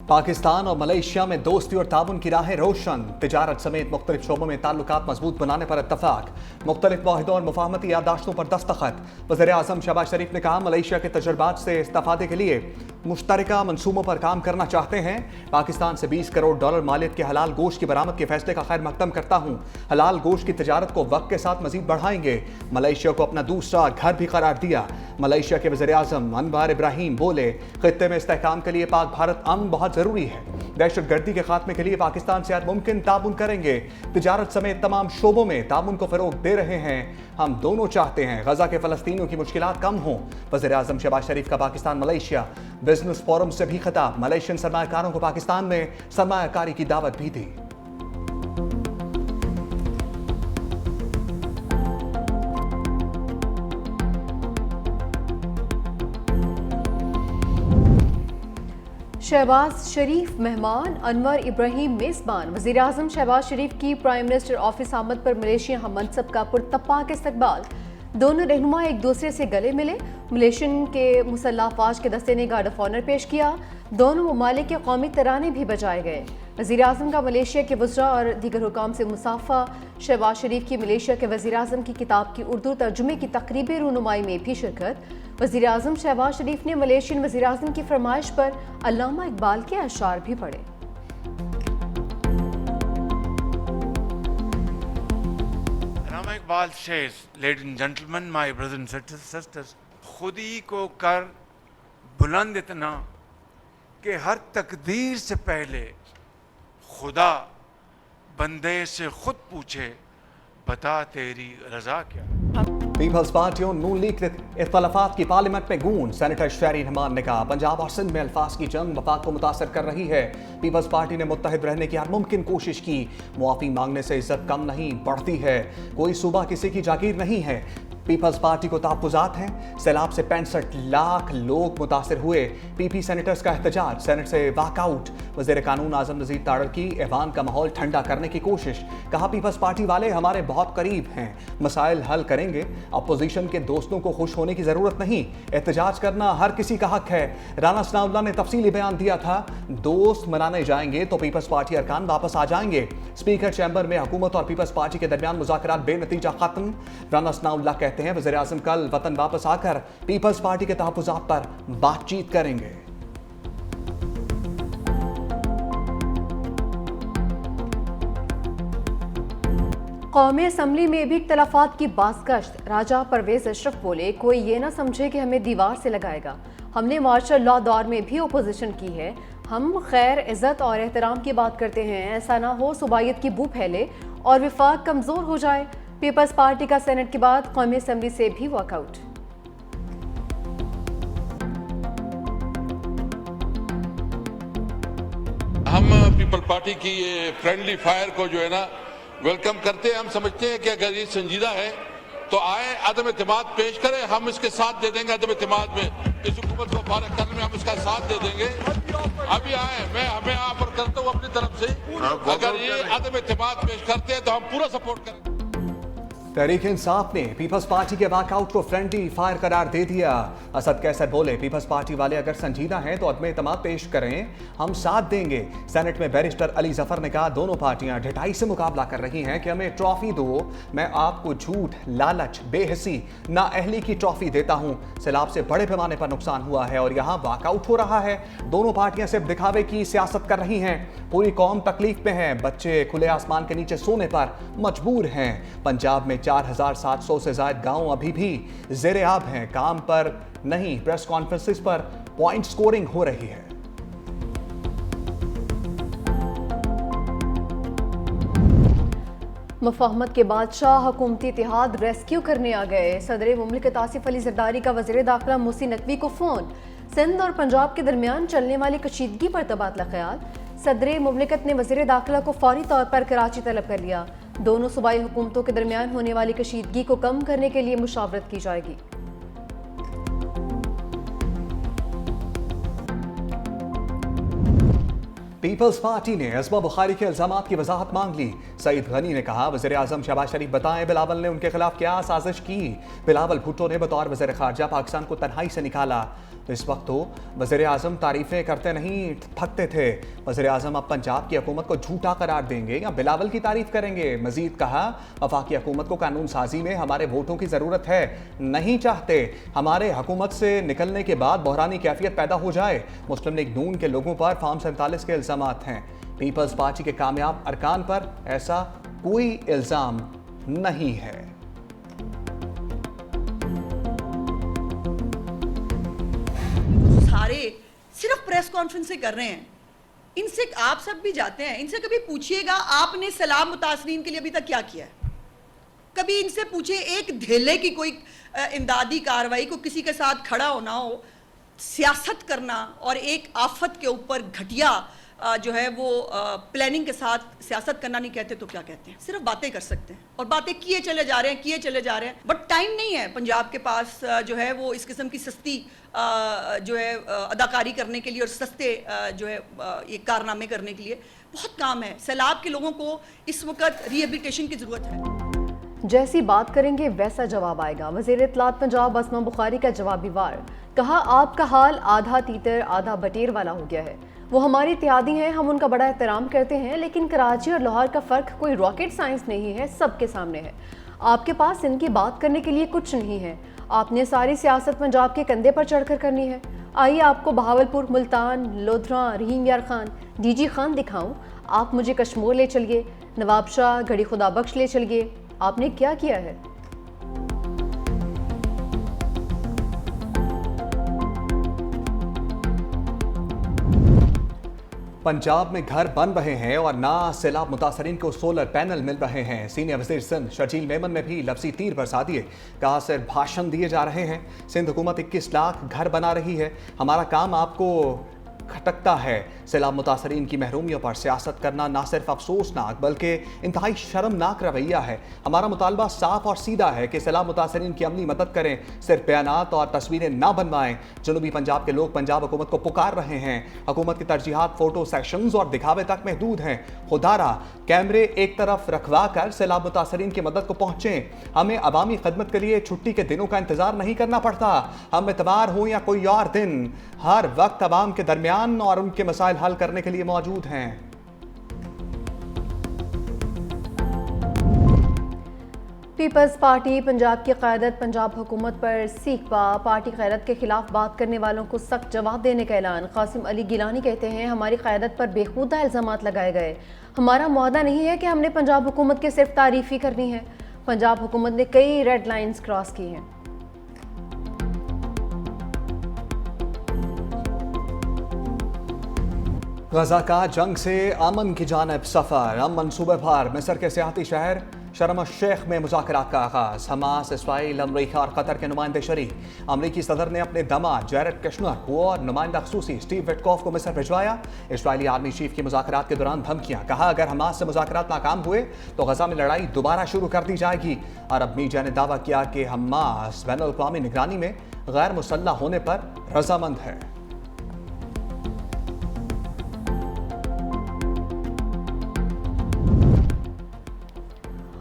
पाकिस्तान और मलेशिया में दोस्ती और ताउन की राहें रोशन, तिजारत समेत मुख्तलिफ शोबों में ताल्लुकात मजबूत बनाने पर इत्तफाक, मुख्तलिफ माहिदों और मुफाहमती यादाश्तों पर दस्तखत। वज़ीर आज़म शहबाज शरीफ ने कहा, मलेशिया के तजुर्बात से इस्तेफादे के लिए मुश्तरका मनसूबों पर काम करना चाहते हैं। पाकिस्तान से $20 करोड़ मालियत के हलाल गोश्त की बरामद के फैसले का खैर मकदम करता हूँ। हलाल गोश्त की तजारत को वक्त के साथ मजीद बढ़ाएंगे। मलेशिया को अपना दूसरा घर भी करार दिया। मलेशिया के वज़ीर आज़म अनवर इब्राहिम बोले, खित्ते में इस्तेहकाम के लिए पाक भारत अमन बहुत ज़रूरी है। दहशतगर्दी के खात्मे के लिए पाकिस्तान से हर मुमकिन ताउन करेंगे। तिजारत समेत तमाम शोबों में ताउन को फरोग दे रहे हैं। हम दोनों चाहते हैं गजा के फलस्तीनियों की मुश्किलात कम हों। वज़ीर आज़म शहबाज शरीफ का पाकिस्तान मलेशिया बिजनेस फोरम से भी खिताब, मलेशियन सरमायाकारों को पाकिस्तान में सरमायाकारी की दावत भी दी। शहबाज शरीफ मेहमान, अनवर इब्राहिम मेज़बान। वज़ीर आज़म शहबाज शरीफ की प्राइम मिनिस्टर ऑफिस आमद पर मलेशिया हम मनसब का पुरतपाक इस्तकबाल। दोनों रहनुमा एक दूसरे से गले मिले। मलेशियन के मुसल्लह अफवाज के दस्ते ने गार्ड ऑफ ऑनर पेश किया। दोनों ममालिक के कौमी तराने भी बजाए गए। वज़ीर आज़म का मलेशिया के वज़रा और दीगर हुकाम से मुसाफा। शहबाज शरीफ की मलेशिया के वज़ीर आज़म की किताब की उर्दू तर्जुमे की तकरीबी रूनुमाई में भी शिरकत। वज़ीर आज़म शहबाज शरीफ ने मलेशियन वज़ीर आज़म की फरमाइश पर अल्लामा इकबाल के अशार भी पढ़े। Iqbal says, ladies and gentlemen, my brothers and sisters, खुदी को कर बुलंद इतना कि हर तकदीर से पहले खुदा बंदे से खुद पूछे, बता तेरी रजा क्या। पीपल्स पार्टी और नून लीग के इख्तलाफात की पार्लियामेंट में गूंज। सेनेटर शहरी रहमान ने कहा, पंजाब और सिंध में अल्फाज की जंग वफाक को मुतासर कर रही है। पीपल्स पार्टी ने मुत्तहिद रहने की हर मुमकिन कोशिश की। मुआफ़ी मांगने से इज्जत कम नहीं बढ़ती है। कोई सूबा किसी की जागीर नहीं है। पीपल्स पार्टी को तहफ़्फ़ुज़ात हैं। सैलाब से 65 लाख लोग मुतासर हुए। पीपी सेनेटर्स का एहतजाज, सेनेट से वाकआउट। वज़ीर कानून आज़म नज़ीर तारड़ की ऐवान का माहौल ठंडा करने की कोशिश। कहा, पीपल्स पार्टी वाले हमारे बहुत करीब हैं, मसाइल हल करेंगे। अपोजिशन के दोस्तों को खुश होने की ज़रूरत नहीं। एहतजाज करना हर किसी का हक है। राना सनाउल्लाह ने तफसीली बयान दिया था, दोस्त मनाने जाएंगे तो पीपल्स पार्टी अरकान वापस आ जाएंगे। स्पीकर चैम्बर में हुकूमत और पीपल्स पार्टी के दरमियान मुज़ाकरात बेनतीजा खत्म। राना सनाउल्लाह कहते हैं, वज़ीर आज़म कल वतन वापस आकर पीपल्स पार्टी के तहफ़्फ़ुज़ात पर बातचीत करेंगे। कौमी असम्बली में भी इख्तलाफात की बाज़गश्त। राजा परवेज अशरफ बोले, कोई ये ना समझे कि हमें दीवार से लगाएगा। हमने मार्शल लॉ दौर में भी अपोजिशन की है। हम खैर, इज़्ज़त और एहतराम की बात करते हैं। ऐसा ना हो सुबाइयत की बू फैले और विफाक कमज़ोर हो जाए। पीपल्स पार्टी का सेनेट के बाद कौमी असम्बली से भी वॉकआउट। हम पीपल पार्टी की ये फ्रेंडली फायर को जो है ना वेलकम करते हैं। हम समझते हैं कि अगर ये संजीदा है तो आए, अदम इत्तेमाद पेश करें, हम इसके साथ दे देंगे। अदम इत्तेमाद में इस हुकूमत को फारग करने में हम इसका साथ दे देंगे। अभी आए, मैं हमें ऑफर करता हूँ अपनी तरफ से, अगर ये अदम इत्तेमाद पेश करते हैं तो हम पूरा सपोर्ट करेंगे। तहरीक इंसाफ ने पीपल्स पार्टी के वॉकआउट को फ्रेंडली फायर करार दे दिया। असद कैसर बोले, पीपल्स पार्टी वाले अगर संजीदा हैं तो अदम एतमाद पेश करें, हम साथ देंगे। सेनेट में बैरिस्टर अली जफर ने कहा, दोनों पार्टियां ढिठाई से मुकाबला कर रही हैं कि हमें ट्रॉफी दो। मैं आपको झूठ, लालच, बेहिसी, नाअहली की ट्रॉफी देता हूं। सैलाब से बड़े पैमाने पर नुकसान हुआ है और यहां वॉकआउट हो रहा है। दोनों पार्टियां सिर्फ दिखावे की सियासत कर रही हैं। पूरी कौम तकलीफ में है। बच्चे खुले आसमान के नीचे सोने पर मजबूर हैं। पंजाब में 4700 से ज्यादा गांव अभी भी ज़ेरे आब हैं, काम पर नहीं। प्रेस कॉन्फ्रेंसिस पर पॉइंट स्कोरिंग हो रही है। मुफाहमत के बादशाह हुकूमती इत्तेहाद रेस्क्यू करने आ गए। सदर मुमलिकत आसिफ अली जरदारी का वज़ीर दाखिला मोहसिन नकवी को फ़ोन। सिंध और पंजाब के दरमियान चलने वाली कशीदगी पर तबादला ख्याल। सदर मुमलिकत ने वज़ीर दाखिला को फौरी तौर पर कराची तलब कर लिया। दोनों सूबाई हुकूमतों के दरमियान होने वाली कशीदगी को कम करने के लिए मुशावरत की जाएगी। पीपल्स पार्टी ने अज़मा बुखारी के इल्ज़ामात की वजाहत मांग ली। सईद गनी ने कहा, वज़ीर आज़म शहबाज शरीफ बताएं बिलावल ने उनके खिलाफ क्या साजिश की। बिलावल भुट्टो ने बतौर वज़ीर ख़ारजा पाकिस्तान को तन्हाई से निकाला। तो इस वक्त तो वज़ीर आज़म तारीफ़ें करते नहीं थकते थे। वज़ीर आज़म अब पंजाब की हुकूमत को झूठा करार देंगे या बिलावल की तारीफ़ करेंगे। मज़ीद कहा, वफाकी हुकूमत को कानून साजी में हमारे वोटों की ज़रूरत है, नहीं चाहते हमारे हुकूमत से निकलने के बाद बहरानी कैफियत पैदा हो जाए। मुस्लिम लीग नून के लोगों पर फॉर्म 47 के इल्ज़ामात हैं। पीपल्स पार्टी के कामयाब अरकान पर ऐसा कोई इल्ज़ाम नहीं है। सारे सिर्फ प्रेस कॉन्फ्रेंस से कर रहे हैं। इनसे आप सब भी जाते हैं, इनसे कभी पूछिएगा आपने सलाम मुतासरीन के लिए अभी तक क्या किया है। कभी इनसे पूछे एक धेले की कोई इमदादी कार्रवाई को किसी के साथ खड़ा होना हो, सियासत करना और एक आफत के ऊपर घटिया जो है वो प्लानिंग के साथ सियासत करना नहीं कहते तो क्या कहते हैं। सिर्फ बातें कर सकते हैं और बातें किए चले जा रहे हैं, बट टाइम नहीं है पंजाब के पास जो है वो इस किस्म की सस्ती जो है अदाकारी करने के लिए और सस्ते जो है ये कारनामे करने के लिए। बहुत काम है। सैलाब के लोगों को इस वक्त रिहेबिलिटेशन की ज़रूरत है। जैसी बात करेंगे वैसा जवाब आएगा। वज़ीर इत्तलात पंजाब असमा बुखारी का जवाबी वार, कहा आपका हाल आधा तीतर आधा बटेर वाला हो गया है। वो हमारी इत्तेहादी हैं, हम उनका बड़ा एहतराम करते हैं, लेकिन कराची और लाहौर का फ़र्क कोई रॉकेट साइंस नहीं है, सबके सामने है। आपके पास इनकी बात करने के लिए कुछ नहीं है। आपने सारी सियासत पंजाब के कंधे पर चढ़कर करनी है। आइए आपको बहावलपुर, मुल्तान, लोधरा, रहीम यार खान, डीजी खान दिखाऊं। आप मुझे कश्मीर ले चलिए, नवाब शाह, घड़ी खुदा बख्श ले चलिए। आपने क्या किया है? पंजाब में घर बन रहे हैं और ना सैलाब मुतासरीन को सोलर पैनल मिल रहे हैं। सीनियर वज़ीर सिंध शर्जील मेमन ने भी लफ्ज़ी तीर बरसा दिए। कहा सिर्फ भाषण दिए जा रहे हैं। सिंध हुकूमत 21 लाख घर बना रही है। हमारा काम आपको खटकता है। सैलाब मुतासरीन की महरूमियों पर सियासत करना ना सिर्फ अफसोसनाक बल्कि इंतहाई शर्मनाक रवैया है। हमारा मुतालबा साफ और सीधा है कि सैलाब मुतासरीन की अमली मदद करें, सिर्फ बयानात और तस्वीरें ना बनवाएं। जनूबी पंजाब के लोग पंजाब हुकूमत को पुकार रहे हैं। हुकूमत की तरजीहात फोटो सेशंस और दिखावे तक महदूद हैं। खुदारा कैमरे एक तरफ रखवा कर सैलाब मुतासरीन की मदद को पहुंचें। हमें अवामी खदमत के लिए छुट्टी के दिनों का इंतजार नहीं करना पड़ता। हम इतवार हो या कोई और दिन, हर वक्त अवाम के दरमियान और उनके मसाइल हल करने के लिए मौजूद हैं। पीपल्स पार्टी पंजाब की क़यादत पंजाब हुकूमत पर सीखपा। पार्टी क़यादत के खिलाफ बात करने वालों को सख्त जवाब देने का ऐलान। कासिम अली गिलानी कहते हैं हमारी क़यादत पर बेखुदा इल्ज़ामात लगाए गए। हमारा मुआहदा नहीं है कि हमने पंजाब हुकूमत की सिर्फ तारीफ़ ही करनी है। पंजाब हुकूमत ने कई रेड लाइन्स क्रॉस की हैं। गजा का जंग से अमन की जानिब सफ़र। हम मनसूबे पर मिस्र के सियाती शहर शर्म शेख में मुज़ाकरात का आगाज़। हमास, इसराइल, अमरीका और कतर के नुमाइंदे शरीक। अमरीकी सदर ने अपने दामाद जैरेड कुशनर को और नुमाइंदा ख़ुसूसी स्टीव विटकॉफ को मिस्र भिजवाया। इसराइली आर्मी चीफ की मुज़ाकरात के दौरान धमकियाँ। कहा अगर हमास से मुज़ाकरात नाकाम हुए तो गजा में लड़ाई दोबारा शुरू कर दी जाएगी। अरब मीडिया ने दावा किया कि हमास बैनुल-अक़वामी निगरानी में गैर मुसल्लह होने पर रज़ामंद है।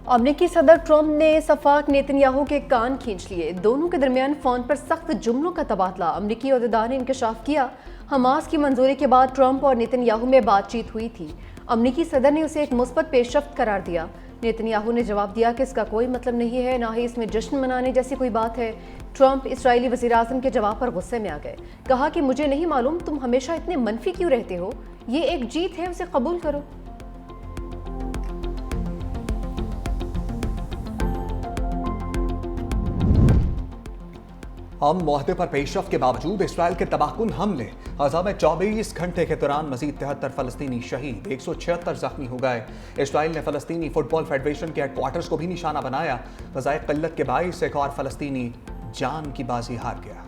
अमेरिकी सदर ट्रंप ने सफाक नेतन्याहू के कान खींच लिए। दोनों के दरमियान फ़ोन पर सख्त जुमलों का तबादला। अमेरिकी अहदेदार ने इंकशाफ किया हमास की मंजूरी के बाद ट्रंप और नेतन्याहू में बातचीत हुई थी। अमेरिकी सदर ने उसे एक मुस्बत पेशरफ्त करार दिया। नेतन्याहू ने जवाब दिया कि इसका कोई मतलब नहीं है, ना ही इसमें जश्न मनाने जैसी कोई बात है। ट्रंप इसराइली वज़ीर आज़म के जवाब पर गुस्से में आ गए। कहा कि मुझे नहीं मालूम तुम हमेशा इतने मनफी क्यों रहते हो, ये एक जीत है, उसे कबूल करो। हम मुआहदे पर पेशरफ्त के बावजूद इसराइल के तबाहकुन हमले। गजा में 24 घंटे के दौरान मजीद 73 फ़लस्तीनी शहीद, 176 जख्मी हो गए। इसराइल ने फ़लस्तीनी फुटबॉल फेडरेशन के हेडक्वार्टर्स को भी निशाना बनाया। ग़ज़ाए क़िल्लत के बाइस एक और फ़लस्तीनी जान की बाजी हार गया।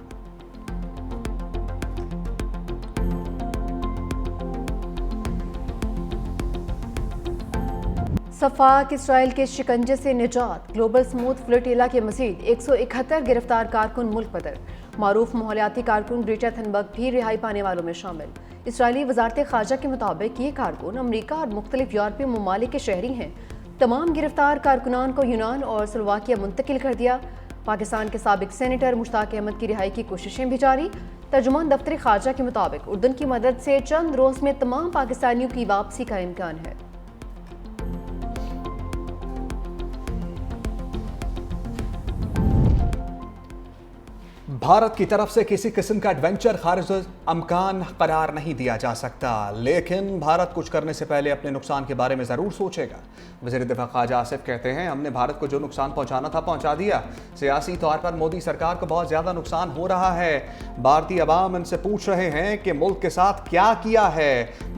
सफाक इसराइल के शिकंजे से निजात। ग्लोबल स्मूथ फ्लोटिला के मजीद 171 गिरफ्तार कारकुन मुल्क बदर। मारूफ माहौलियाती कारकुन ग्रेटा थनबर्ग भी रिहाई पाने वालों में शामिल। इसराइली वजारत ख़ारजा के मुताबिक ये कारकुन अमरीका और मुख्तलिफ यूरोपीय ममालिक के शहरी हैं। तमाम गिरफ्तार कारकुनान को यूनान और स्लोवाकिया मुंतकिल कर दिया। पाकिस्तान के साबिक सेनेटर मुश्ताक अहमद की रिहाई की कोशिशें भी जारी। तर्जुमान दफ्तर खारजा के मुताबिक उर्दन की मदद से चंद रोज में तमाम पाकिस्तानियों की वापसी का इम्कान है। भारत की तरफ से किसी किस्म का एडवेंचर खारिज अमकान करार नहीं दिया जा सकता, लेकिन भारत कुछ करने से पहले अपने नुकसान के बारे में ज़रूर सोचेगा। वज़ीर दिफा ख्वाजा आसिफ कहते हैं, हमने भारत को जो नुकसान पहुंचाना था पहुंचा दिया। सियासी तौर पर मोदी सरकार को बहुत ज़्यादा नुकसान हो रहा है। भारतीय अवाम इनसे पूछ रहे हैं कि मुल्क के साथ क्या किया है।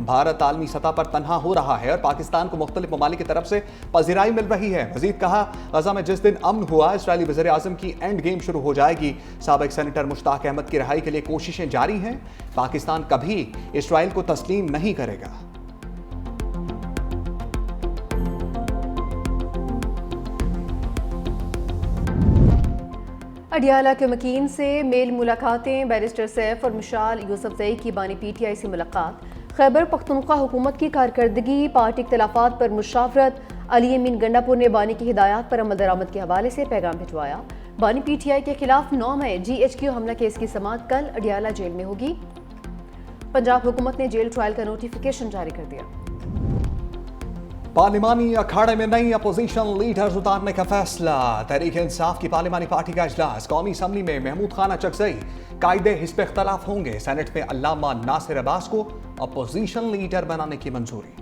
भारत आलमी सतह पर तनहा हो रहा है और पाकिस्तान को मुख्तलिफ ममालिक की तरफ से पजीराई मिल रही है। मजीद कहा, गजा में जिस दिन अमन हुआ, इसराइली वज़ीर आज़म की एंड गेम शुरू हो जाएगी। साबिक सेनेटर मुश्ताक अहमद की रिहाई के लिए कोशिशें जारी हैं। पाकिस्तान कभी इसराइल को तस्लीम नहीं करेगा। अडियाला के मकीन से मेल मुलाकातें, बैरिस्टर सैफ और मिशाल यूसुफजई की बानी पीटीआई से मुलाकात, खैबर पख्तूनख्वा हुकूमत की कारकर्दगी, पार्टी इख्तलाफात पर मुशावरत। अली अमीन गंडापुर ने बानी की हिदायत पर अमल दरामद के हवाले से पैगाम भिजवाया। बानी पीटीआई के खिलाफ 9 मई GHQ हमला केस की समाअत कल अडियाला जेल में होगी। पंजाब हुकूमत ने जेल ट्रायल का नोटिफिकेशन जारी कर दिया। पार्लिमानी अखाड़े में नई अपोजिशन लीडर्स उतारने का फैसला। तहरीक इंसाफ की पार्लिमानी पार्टी का इजलास, कौमी असम्बली में महमूद खान अचकजई कायदे हिस्ब इख्तलाफ होंगे। सेनेट में अल्लामा नासिर अब्बास को अपोजिशन लीडर बनाने की मंजूरी।